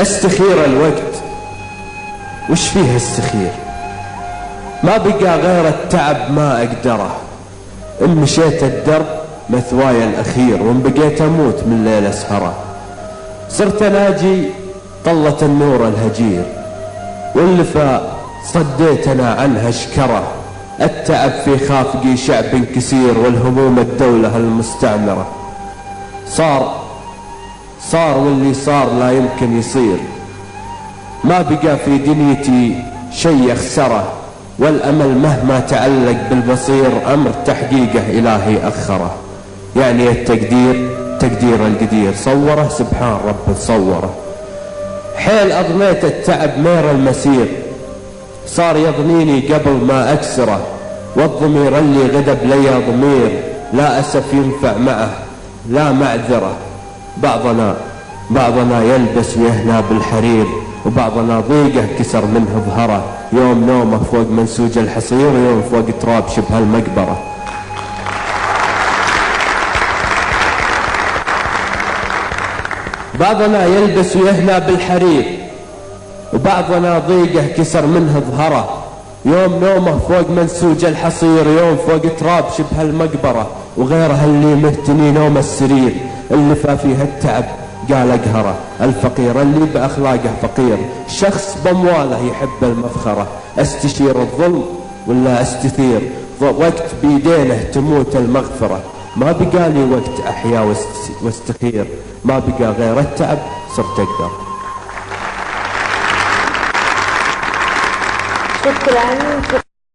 استخير الوقت وش فيه استخير؟ ما بقى غير التعب ما أقدره. إن مشيت الدرب مثواي الأخير، وإن بقيت أموت من ليل أسهره. صرت أناجي طلة النور الهجير، واللفاء صديتنا عنها اشكره. التعب في خافقي شعب كثير، والهموم الدولة المستعمرة. صار واللي صار لا يمكن يصير. ما بقى في دنيتي شي أخسره، والأمل مهما تعلق بالبصير أمر تحقيقه إلهي أخره. يعني التقدير تقدير القدير صوره، سبحان رب صوره. حيل أضنيت التعب مير المسير، صار يضنيني قبل ما أكسره. والضمير اللي غدب لي ضمير، لا أسف ينفع معه لا معذرة. بعضنا يلبس ويهنى بالحرير، وبعضنا ضيقه كسر منه ظهره. يوم نومه فوق منسوج الحصير، ويوم فوق تراب شبه المقبرة. بعضنا يلبس ويهنى بالحرير، وبعضنا ضيقه كسر منه ظهره. يوم نومه فوق منسوج الحصير، يوم فوق تراب شبه المقبرة. وغيرها اللي مهتني نوم السرير، اللي فيها التعب قال أقهره. الفقير اللي بأخلاقه فقير، شخص بأمواله يحب المفخرة. استشير الظلم ولا استثير، وقت بيدينه تموت المغفرة. ما بقى لي وقت أحيا واستخير، ما بقى غير التعب صرت أقدر. شكرا.